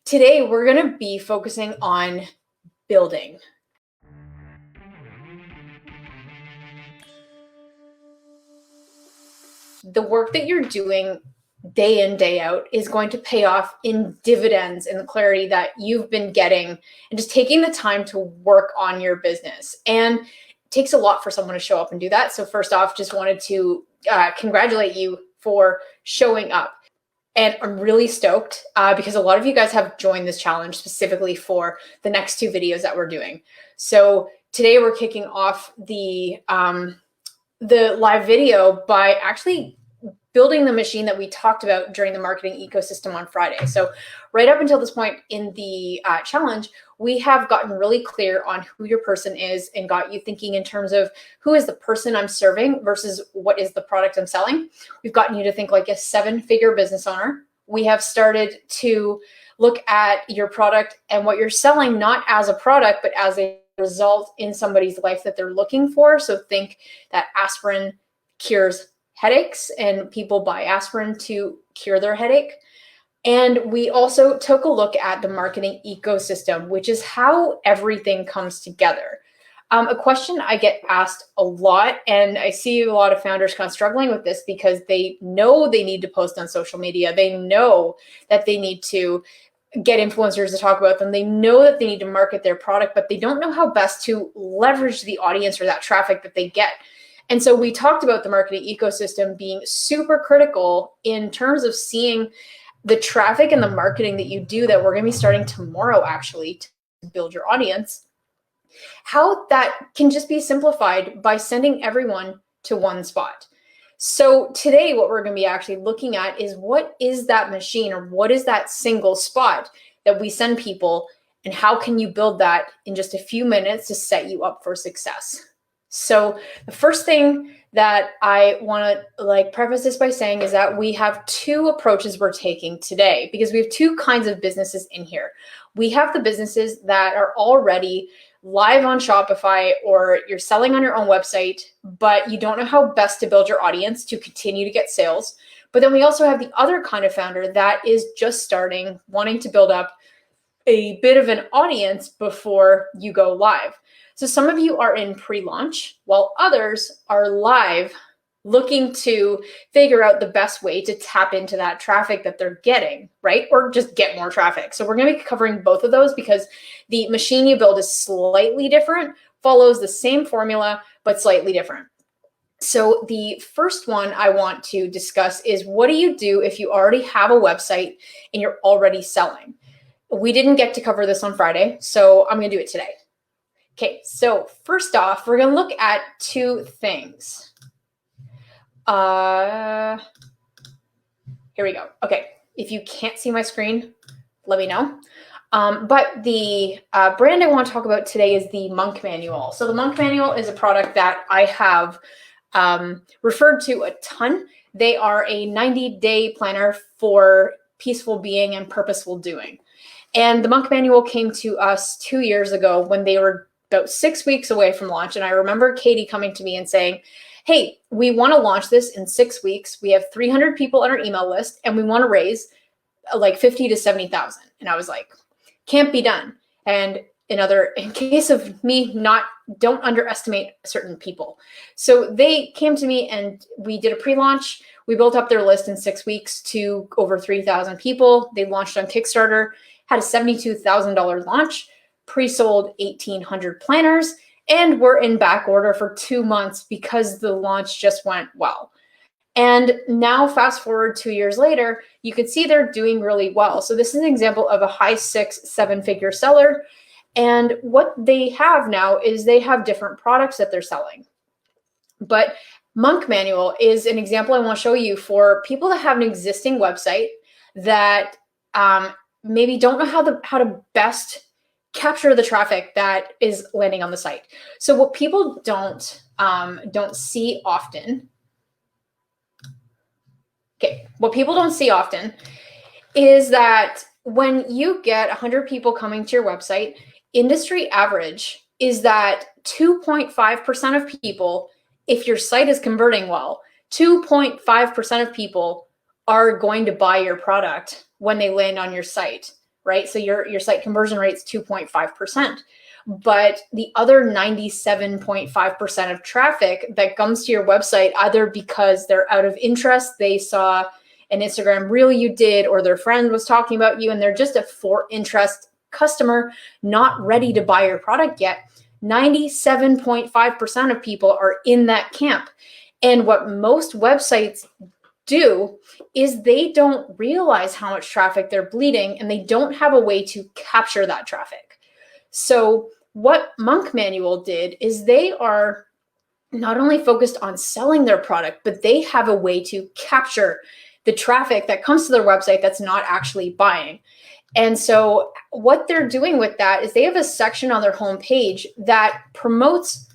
Today, we're going to be focusing on building. The work that you're doing day in, day out is going to pay off in dividends in the clarity that you've been getting and just taking the time to work on your business. And it takes a lot for someone to show up and do that. So first off, just wanted to congratulate you for showing up. And I'm really stoked because a lot of you guys have joined this challenge specifically for the next two videos that we're doing. So today we're kicking off the live video by actually building the machine that we talked about during the marketing ecosystem on Friday. So right up until this point in the challenge, we have gotten really clear on who your person is and got you thinking in terms of who is the person I'm serving versus what is the product I'm selling. We've gotten you to think like a 7-figure business owner. We have started to look at your product and what you're selling, not as a product, but as a result in somebody's life that they're looking for. So think that aspirin cures headaches and people buy aspirin to cure their headache. And we also took a look at the marketing ecosystem, which is how everything comes together. A question I get asked a lot, and I see a lot of founders kind of struggling with this because they know they need to post on social media. They know that they need to get influencers to talk about them. They know that they need to market their product, but they don't know how best to leverage the audience or that traffic that they get. And so we talked about the marketing ecosystem being super critical in terms of seeing the traffic and the marketing that you do that we're going to be starting tomorrow actually to build your audience, how that can just be simplified by sending everyone to one spot. So today what we're going to be actually looking at is what is that machine or what is that single spot that we send people and how can you build that in just a few minutes to set you up for success. So the first thing that I want to preface this by saying is that we have two approaches we're taking today because we have two kinds of businesses in here. We have the businesses that are already live on Shopify or you're selling on your own website, but you don't know how best to build your audience to continue to get sales. But then we also have the other kind of founder that is just starting, wanting to build up a bit of an audience before you go live. So some of you are in pre-launch while others are live looking to figure out the best way to tap into that traffic that they're getting, right? Or just get more traffic. So we're going to be covering both of those because the machine you build is slightly different, follows the same formula, but slightly different. So the first one I want to discuss is what do you do if you already have a website and you're already selling? We didn't get to cover this on Friday, so I'm going to do it today. Okay, so first off, we're going to look at two things. Here we go. Okay, if you can't see my screen, let me know. But the brand I want to talk about today is the Monk Manual. So the Monk Manual is a product that I have referred to a ton. They are a 90-day planner for peaceful being and purposeful doing. And the Monk Manual came to us 2 years ago when they were about 6 weeks away from launch. And I remember Katie coming to me and saying, hey, we want to launch this in 6 weeks. We have 300 people on our email list and we want to raise like 50 to 70,000. And I was like, can't be done. And in case of me don't underestimate certain people. So they came to me and we did a pre-launch. We built up their list in 6 weeks to over 3,000 people. They launched on Kickstarter, had a $72,000 launch, pre-sold 1,800 planners, and we're in back order for 2 months because the launch just went well. And now fast forward 2 years later, you can see they're doing really well. So this is an example of a high 6-7-figure seller. And what they have now is they have different products that they're selling. But Monk Manual is an example I want to show you for people that have an existing website that maybe don't know how to best capture the traffic that is landing on the site. So what people don't see often, what people don't see often is that when you get 100 people coming to your website, industry average is that 2.5% of people, if your site is converting well, 2.5% of people are going to buy your product when they land on your site right? So your site conversion rate is 2.5%. But the other 97.5% of traffic that comes to your website, either because they're out of interest, they saw an Instagram reel you did, or their friend was talking about you, and they're just a for interest customer, not ready to buy your product yet. 97.5% of people are in that camp. And what most websites do is they don't realize how much traffic they're bleeding, and they don't have a way to capture that traffic. So what Monk Manual did is they are not only focused on selling their product, but they have a way to capture the traffic that comes to their website that's not actually buying. And so what they're doing with that is they have a section on their homepage that promotes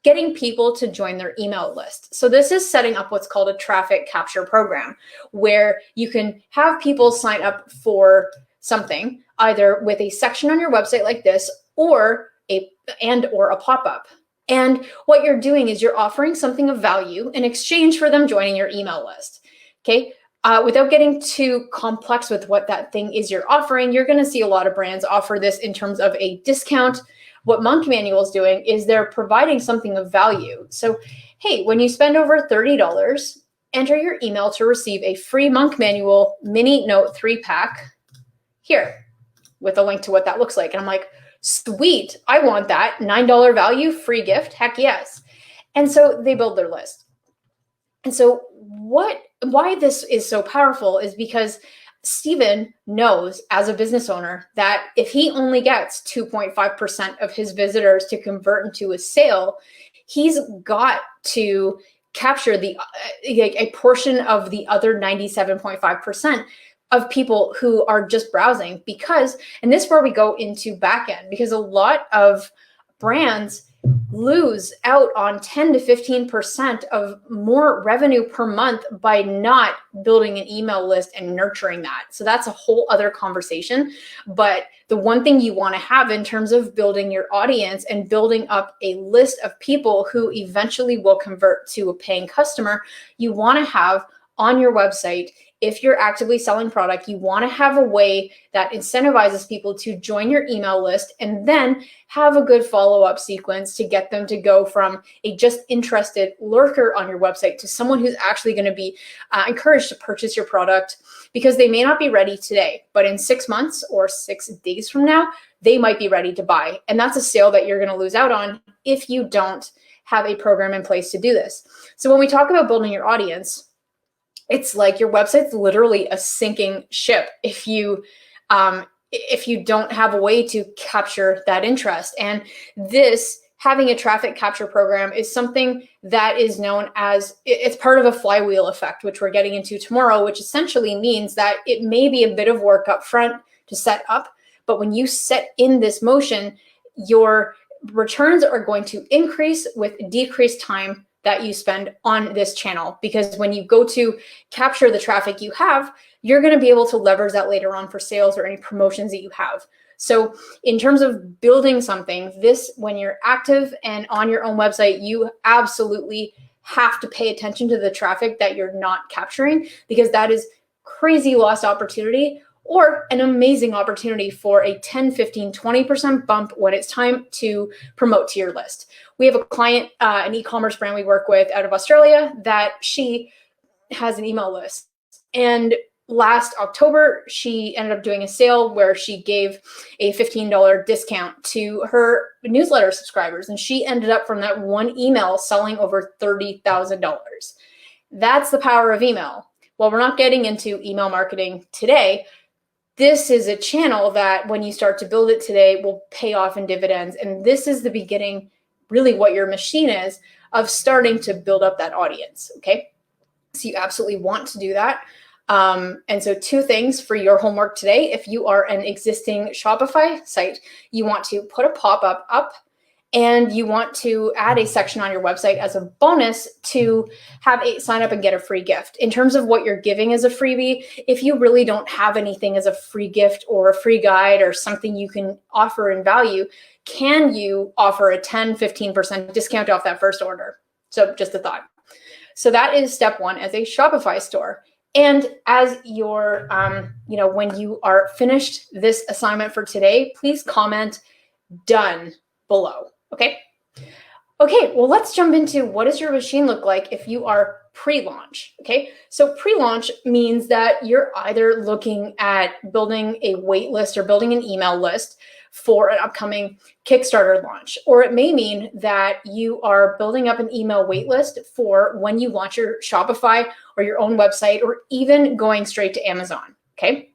getting people to join their email list. So this is setting up what's called a traffic capture program, where you can have people sign up for something, either with a section on your website like this, or a pop-up. And what you're doing is you're offering something of value in exchange for them joining your email list. Okay. Without getting too complex with what that thing is you're offering, you're going to see a lot of brands offer this in terms of a discount. What Monk Manual is doing is they're providing something of value. So, hey, when you spend over $30, enter your email to receive a free Monk Manual mini note 3-pack here, with a link to what that looks like. And I'm like, sweet, I want that. $9 value, free gift, heck yes. And so they build their list. And so why this is so powerful is because Steven knows, as a business owner, that if he only gets 2.5% of his visitors to convert into a sale, he's got to capture a portion of the other 97.5% of people who are just browsing. Because, and this is where we go into backend, because a lot of brands lose out on 10 to 15% of more revenue per month by not building an email list and nurturing that. So that's a whole other conversation. But the one thing you want to have in terms of building your audience and building up a list of people who eventually will convert to a paying customer, you want to have on your website, if you're actively selling product, you want to have a way that incentivizes people to join your email list, and then have a good follow-up sequence to get them to go from a just interested lurker on your website to someone who's actually going to be encouraged to purchase your product, because they may not be ready today, but in 6 months or 6 days from now, they might be ready to buy. And that's a sale that you're going to lose out on if you don't have a program in place to do this. So when we talk about building your audience, it's like your website's literally a sinking ship if you don't have a way to capture that interest. And this, having a traffic capture program, is something that is known as, it's part of a flywheel effect, which we're getting into tomorrow, which essentially means that it may be a bit of work up front to set up, but when you set in this motion, your returns are going to increase with decreased time that you spend on this channel. Because when you go to capture the traffic you have, you're going to be able to leverage that later on for sales or any promotions that you have. So in terms of building something, this, when you're active and on your own website, you absolutely have to pay attention to the traffic that you're not capturing, because that is crazy lost opportunity, or an amazing opportunity for a 10, 15, 20% bump when it's time to promote to your list. We have a client, an e-commerce brand we work with out of Australia, that she has an email list. And last October, she ended up doing a sale where she gave a $15 discount to her newsletter subscribers. And she ended up, from that one email, selling over $30,000. That's the power of email. Well, we're not getting into email marketing today. This is a channel that, when you start to build it today, will pay off in dividends. And this is the beginning, really what your machine is, of starting to build up that audience, okay? So you absolutely want to do that. And so 2 things for your homework today. If you are an existing Shopify site, you want to put a pop-up up, and you want to add a section on your website as a bonus to have a sign up and get a free gift. In terms of what you're giving as a freebie, if you really don't have anything as a free gift or a free guide or something you can offer in value, can you offer a 10, 15% discount off that first order? So just a thought. So that is step 1 as a Shopify store. And as you're, when you are finished this assignment for today, please comment done below, okay? Okay, well, let's jump into what does your machine look like if you are pre-launch, okay? So pre-launch means that you're either looking at building a wait list or building an email list for an upcoming Kickstarter launch, or it may mean that you are building up an email wait list for when you launch your Shopify or your own website, or even going straight to Amazon, okay?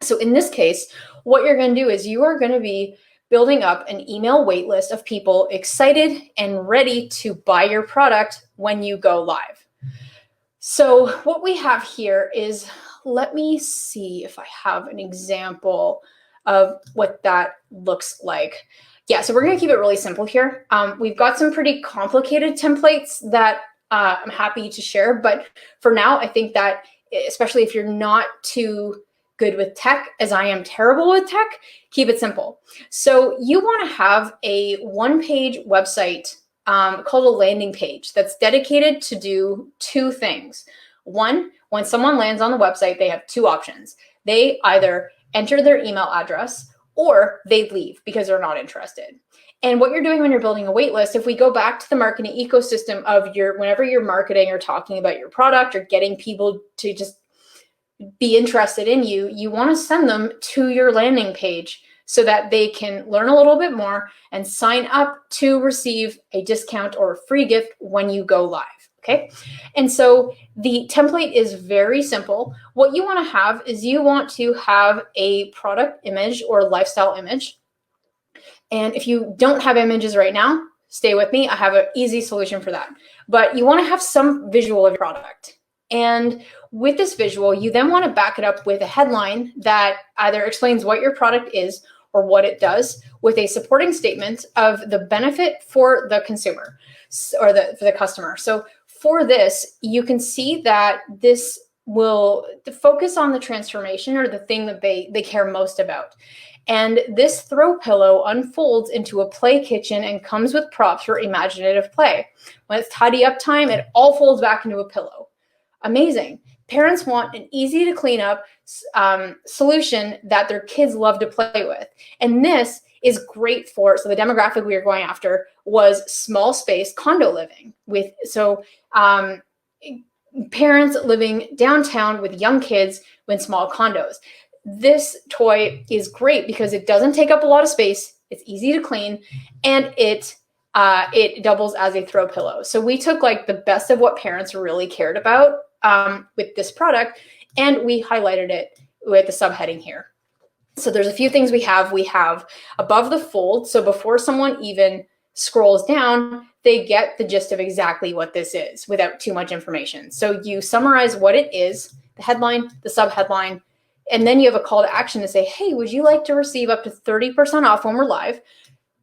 So in this case, what you're going to do is you are going to be building up an email wait list of people excited and ready to buy your product when you go live. So what we have here is, let me see if I have an example of what that looks like. Yeah, so we're going to keep it really simple here. We've got some pretty complicated templates that I'm happy to share, but for now, I think that especially if you're not too good with tech, as I am terrible with tech, keep it simple. So you want to have a one-page website called a landing page that's dedicated to do two things. One, when someone lands on the website, they have two options. They either enter their email address or they leave because they're not interested. And what you're doing when you're building a wait list, if we go back to the marketing ecosystem of whenever you're marketing or talking about your product or getting people to just be interested in you, you want to send them to your landing page so that they can learn a little bit more and sign up to receive a discount or a free gift when you go live, okay? And so the template is very simple. What you want to have is you want to have a product image or lifestyle image. And if you don't have images right now, stay with me. I have an easy solution for that. But you want to have some visual of your product. And with this visual, you then want to back it up with a headline that either explains what your product is or what it does, with a supporting statement of the benefit for the consumer or for the customer. So for this, you can see that this will focus on the transformation or the thing that they care most about. And this throw pillow unfolds into a play kitchen and comes with props for imaginative play. When it's tidy up time, it all folds back into a pillow. Amazing. Parents want an easy to clean up solution that their kids love to play with. And this is great for, so the demographic we were going after was small space condo living parents living downtown with young kids in small condos. This toy is great because it doesn't take up a lot of space, it's easy to clean, and it doubles as a throw pillow. So we took like the best of what parents really cared about with this product, and we highlighted it with the subheading here. So there's a few things we have. We have above the fold. So before someone even scrolls down, they get the gist of exactly what this is without too much information. So you summarize what it is, the headline, the subheadline, and then you have a call to action to say, hey, would you like to receive up to 30% off when we're live?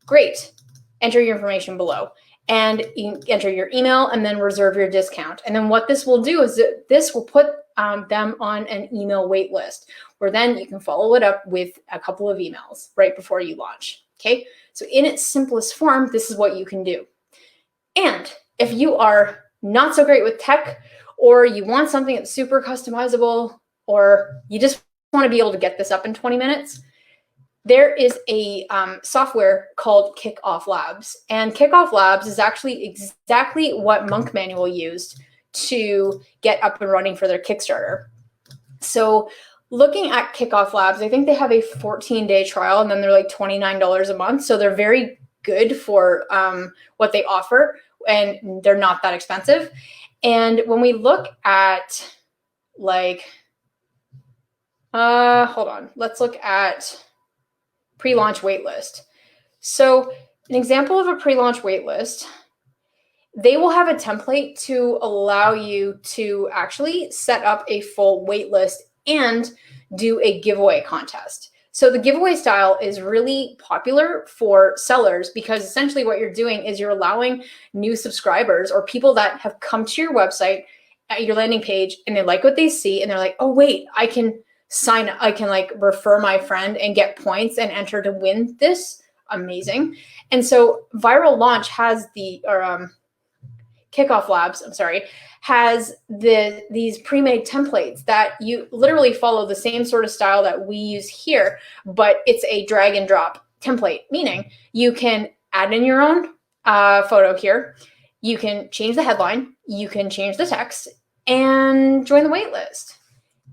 Great. Enter your information below and you enter your email and then reserve your discount. And then what this will do is that this will put them on an email wait list, where then you can follow it up with a couple of emails right before you launch. Okay. So in its simplest form, this is what you can do. And if you are not so great with tech, or you want something that's super customizable, or you just want to be able to get this up in 20 minutes, there is a software called KickOff Labs. And KickOff Labs is actually exactly what Monk Manual used to get up and running for their Kickstarter. So looking at KickOff Labs, I think they have a 14-day trial, and then they're like $29 a month. So they're very good for what they offer, and they're not that expensive. And when we look at hold on, let's look at pre-launch waitlist. So an example of a pre-launch waitlist, they will have a template to allow you to actually set up a full waitlist and do a giveaway contest. So the giveaway style is really popular for sellers because essentially what you're doing is you're allowing new subscribers or people that have come to your website at your landing page and they like what they see and they're like, oh wait, I can like refer my friend and get points and enter to win this. Amazing. And so Viral Launch has KickOff Labs, has these pre-made templates that you literally follow the same sort of style that we use here, but it's a drag and drop template, meaning you can add in your own photo here. You can change the headline, you can change the text, and join the wait list.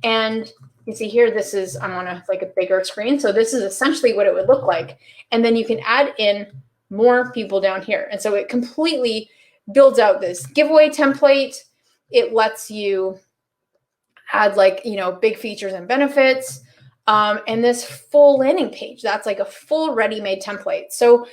And you see here, this is, I'm on a bigger screen. So this is essentially what it would look like. And then you can add in more people down here. And so it completely builds out this giveaway template. It lets you add big features and benefits. And this full landing page, that's like a full ready-made template. So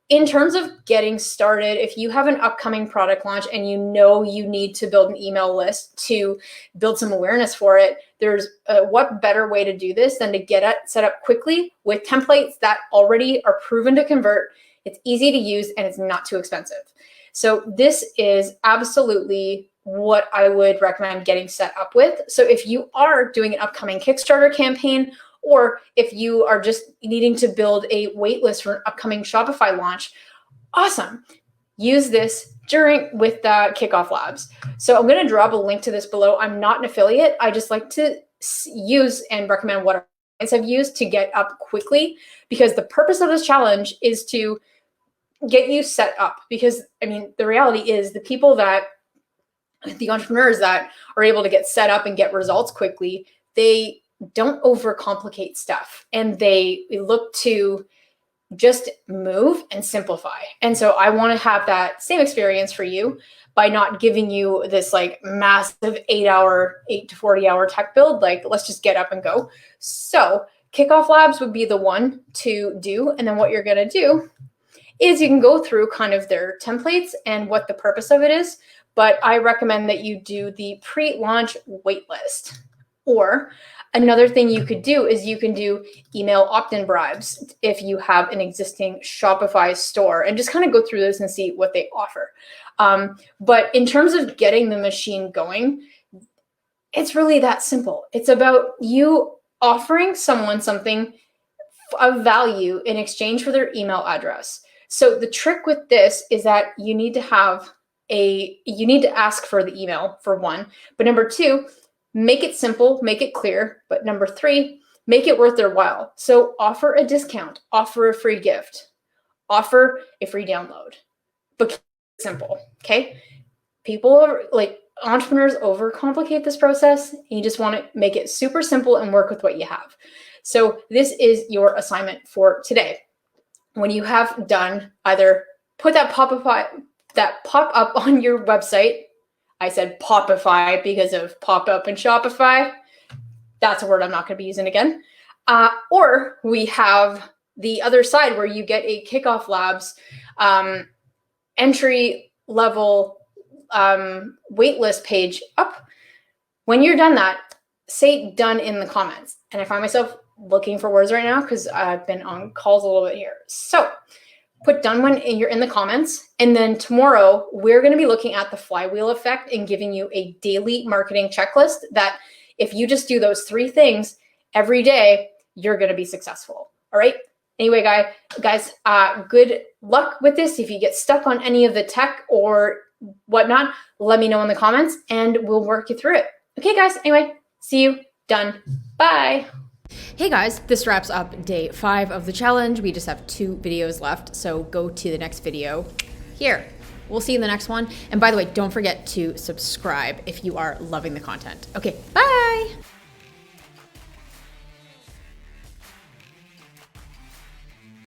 in terms of getting started, if you have an upcoming product launch and you know you need to build an email list to build some awareness for it, there's what better way to do this than to get it set up quickly with templates that already are proven to convert. It's easy to use and it's not too expensive. So this is absolutely what I would recommend getting set up with. So if you are doing an upcoming Kickstarter campaign, or if you are just needing to build a wait list for an upcoming Shopify launch, awesome. Use this with KickOff Labs. So I'm going to drop a link to this below. I'm not an affiliate. I just like to use and recommend what our clients have used to get up quickly, because the purpose of this challenge is to get you set up. Because the reality is the entrepreneurs that are able to get set up and get results quickly, they don't overcomplicate stuff, and they look to just move and simplify. And so I want to have that same experience for you by not giving you this massive 8 to 40 hour tech build. Let's just get up and go. So KickOff Labs would be the one to do. And then what you're going to do is you can go through kind of their templates and what the purpose of it is. But I recommend that you do the pre-launch waitlist. Or another thing you could do is you can do email opt-in bribes if you have an existing Shopify store, and just kind of go through this and see what they offer. But in terms of getting the machine going, it's really that simple. It's about you offering someone something of value in exchange for their email address. So the trick with this is that you need to ask for the email, for one, but number two, make it simple, make it clear. But number three, make it worth their while. So offer a discount, offer a free gift, offer a free download, but keep it simple, okay? Entrepreneurs overcomplicate this process, and you just want to make it super simple and work with what you have. So this is your assignment for today. When you have done, either put that pop-up on your website. I said Popify because of pop-up and Shopify. That's a word I'm not going to be using again. Or we have the other side where you get a KickOff Labs entry-level waitlist page up. When you're done that, say done in the comments. And I find myself looking for words right now because I've been on calls a little bit here. So put done when you're in the comments. And then tomorrow, we're going to be looking at the flywheel effect and giving you a daily marketing checklist that if you just do those 3 things every day, you're going to be successful. All right. Anyway, guys, good luck with this. If you get stuck on any of the tech or whatnot, let me know in the comments and we'll work you through it. Okay, guys. Anyway, see you. Done. Bye. Hey guys, this wraps up day 5 of the challenge. We just have 2 videos left, so go to the next video here. We'll see you in the next one. And by the way, don't forget to subscribe if you are loving the content. Okay, bye.